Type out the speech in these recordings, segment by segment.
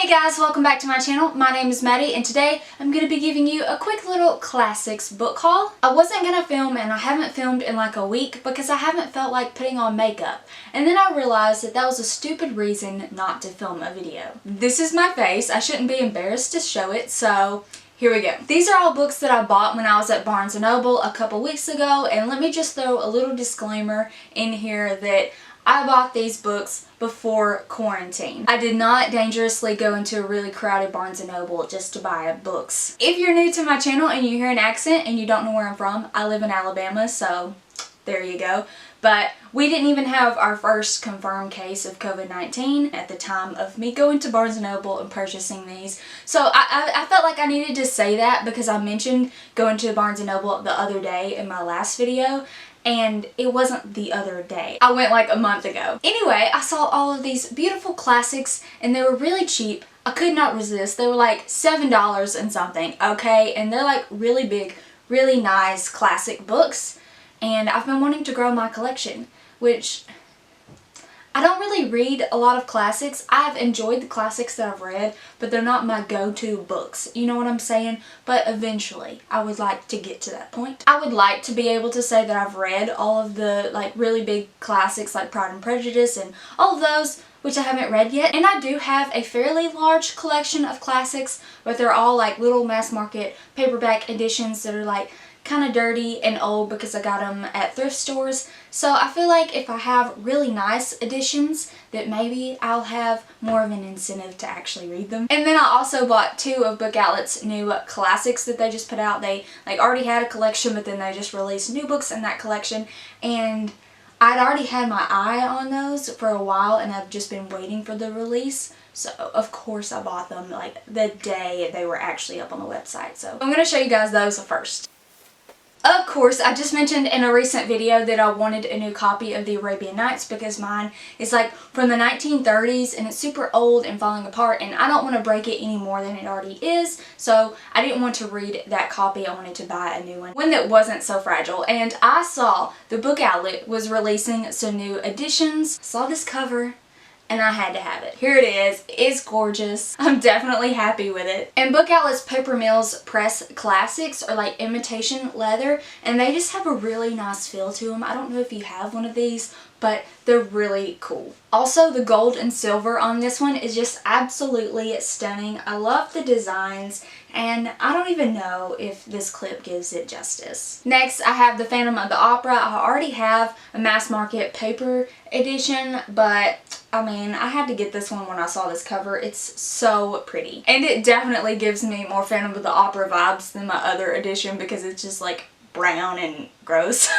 Hey guys, welcome back to my channel. My name is Maddie and today I'm going to be giving you a quick little classics book haul. I wasn't going to film and I haven't filmed in like a week because I haven't felt like putting on makeup. And then I realized that that was a stupid reason not to film a video. This is my face. I shouldn't be embarrassed to show it, so here we go. These are all books that I bought when I was at Barnes & Noble a couple weeks ago, and let me just throw a little disclaimer in here that I bought these books before quarantine. I did not dangerously go into a really crowded Barnes & Noble just to buy books. If you're new to my channel and you hear an accent and you don't know where I'm from, I live in Alabama, so there you go. But we didn't even have our first confirmed case of COVID-19 at the time of me going to Barnes & Noble and purchasing these. So I felt like I needed to say that because I mentioned going to Barnes & Noble the other day in my last video. And it wasn't the other day. I went like a month ago. Anyway, I saw all of these beautiful classics and they were really cheap. I could not resist. They were like $7 and something, okay? And they're like really big, really nice classic books. And I've been wanting to grow my collection, which I don't really read a lot of classics. I've enjoyed the classics that I've read, but they're not my go-to books. You know what I'm saying? But eventually, I would like to get to that point. I would like to be able to say that I've read all of the like really big classics like Pride and Prejudice and all of those, which I haven't read yet. And I do have a fairly large collection of classics, but they're all like little mass market paperback editions that are like kind of dirty and old because I got them at thrift stores. So I feel like if I have really nice editions that maybe I'll have more of an incentive to actually read them. And then I also bought two of Book Outlet's new classics that they just put out. They like already had a collection, but then they just released new books in that collection, and I'd already had my eye on those for a while and I've just been waiting for the release. So of course I bought them like the day they were actually up on the website. So I'm going to show you guys those first. Of course, I just mentioned in a recent video that I wanted a new copy of the Arabian Nights because mine is like from the 1930s and it's super old and falling apart, and I don't want to break it any more than it already is, so I didn't want to read that copy. I wanted to buy a new one that wasn't so fragile. And I saw the Book Outlet was releasing some new editions. I saw this cover and I had to have it. Here it is. It's gorgeous. I'm definitely happy with it. And Book Outlet's Paper Mills Press Classics are like imitation leather, and they just have a really nice feel to them. I don't know if you have one of these, but they're really cool. Also, the gold and silver on this one is just absolutely stunning. I love the designs, and I don't even know if this clip gives it justice. Next, I have the Phantom of the Opera. I already have a mass market paper edition, but I mean, I had to get this one when I saw this cover. It's so pretty. And it definitely gives me more Phantom of the Opera vibes than my other edition because it's just like brown and gross.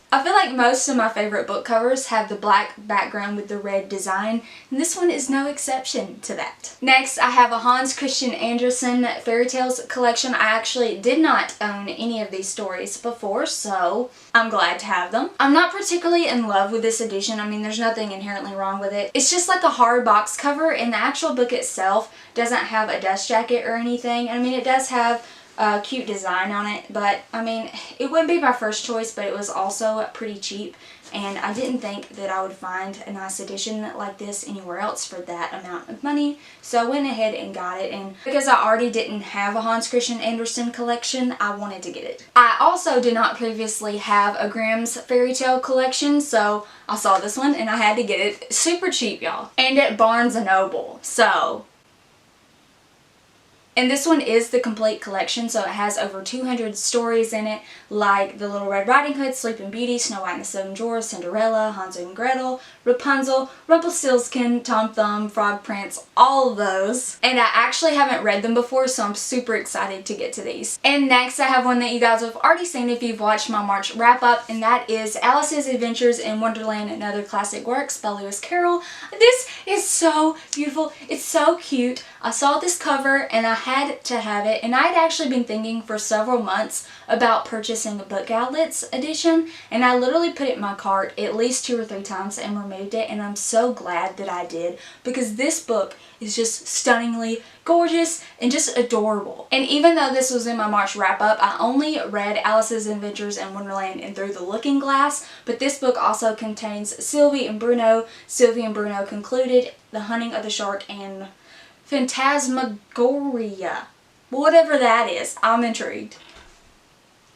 I feel like most of my favorite book covers have the black background with the red design, and this one is no exception to that. Next, I have a Hans Christian Andersen fairy tales collection. I actually did not own any of these stories before, so I'm glad to have them. I'm not particularly in love with this edition. I mean, there's nothing inherently wrong with it. It's just like a hard box cover, and the actual book itself doesn't have a dust jacket or anything. I mean, it does have a cute design on it, but I mean, it wouldn't be my first choice, but it was also pretty cheap, and I didn't think that I would find a nice edition like this anywhere else for that amount of money, so I went ahead and got it. And because I already didn't have a Hans Christian Andersen collection, I wanted to get it. I also did not previously have a Grimm's fairy tale collection, so I saw this one and I had to get it. Super cheap, y'all, and at Barnes & Noble, so. And this one is the complete collection, so it has over 200 stories in it, like The Little Red Riding Hood, Sleeping Beauty, Snow White and the Seven Dwarfs, Cinderella, Hansel and Gretel, Rapunzel, Rumpelstiltskin, Tom Thumb, Frog Prince, all of those. And I actually haven't read them before, so I'm super excited to get to these. And next I have one that you guys have already seen if you've watched my March wrap-up, and that is Alice's Adventures in Wonderland and Other Classic Works by Lewis Carroll. This is so beautiful. It's so cute. I saw this cover and I had to have it, and I'd actually been thinking for several months about purchasing a Book Outlet's edition, and I literally put it in my cart at least 2 or 3 times and removed it, and I'm so glad that I did because this book is just stunningly gorgeous and just adorable. And even though this was in my March wrap-up, I only read Alice's Adventures in Wonderland and Through the Looking Glass, but this book also contains Sylvie and Bruno, Sylvie and Bruno Concluded, The Hunting of the Shark, and Phantasmagoria. Whatever that is, I'm intrigued.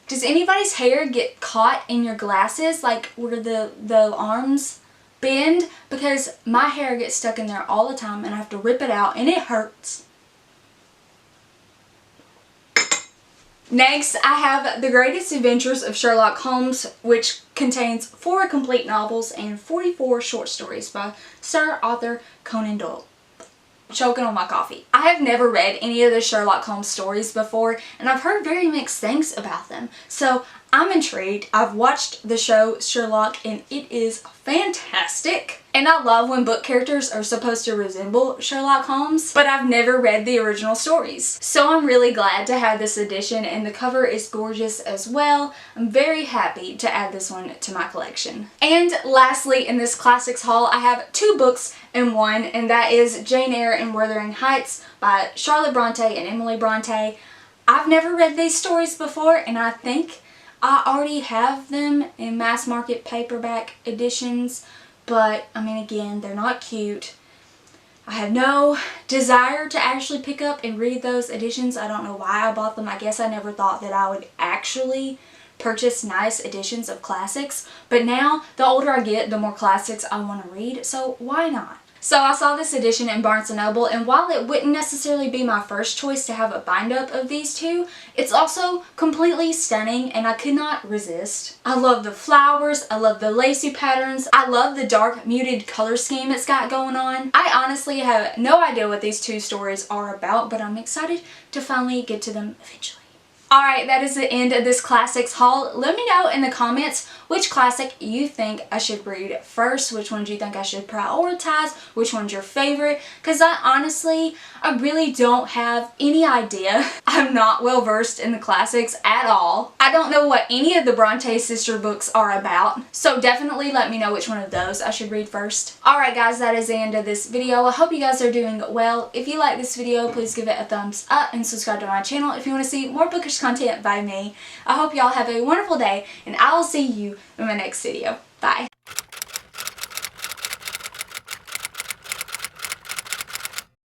Does anybody's hair get caught in your glasses, like where the arms bend? Because my hair gets stuck in there all the time and I have to rip it out and it hurts. Next, I have The Greatest Adventures of Sherlock Holmes, which contains 4 complete novels and 44 short stories by Sir Arthur Conan Doyle. Choking on my coffee. I have never read any of the Sherlock Holmes stories before, and I've heard very mixed things about them. So I'm intrigued. I've watched the show Sherlock and it is fantastic. And I love when book characters are supposed to resemble Sherlock Holmes, but I've never read the original stories. So I'm really glad to have this edition, and the cover is gorgeous as well. I'm very happy to add this one to my collection. And lastly, in this classics haul, I have 2 books in one, and that is Jane Eyre and Wuthering Heights by Charlotte Bronte and Emily Bronte. I've never read these stories before, and I think I already have them in mass market paperback editions, but I mean, again, they're not cute. I have no desire to actually pick up and read those editions. I don't know why I bought them. I guess I never thought that I would actually purchase nice editions of classics, but now the older I get, the more classics I want to read, so why not? So I saw this edition in Barnes & Noble, and while it wouldn't necessarily be my first choice to have a bind-up of these 2, it's also completely stunning and I could not resist. I love the flowers, I love the lacy patterns, I love the dark muted color scheme it's got going on. I honestly have no idea what these 2 stories are about, but I'm excited to finally get to them eventually. Alright, that is the end of this classics haul. Let me know in the comments which classic you think I should read first, which ones you think I should prioritize, which one's your favorite, because I really don't have any idea. I'm not well versed in the classics at all. I don't know what any of the Bronte sister books are about, so definitely let me know which one of those I should read first. Alright guys, that is the end of this video. I hope you guys are doing well. If you like this video, please give it a thumbs up and subscribe to my channel if you want to see more bookish content by me. I hope y'all have a wonderful day, and I'll see you in my next video. Bye.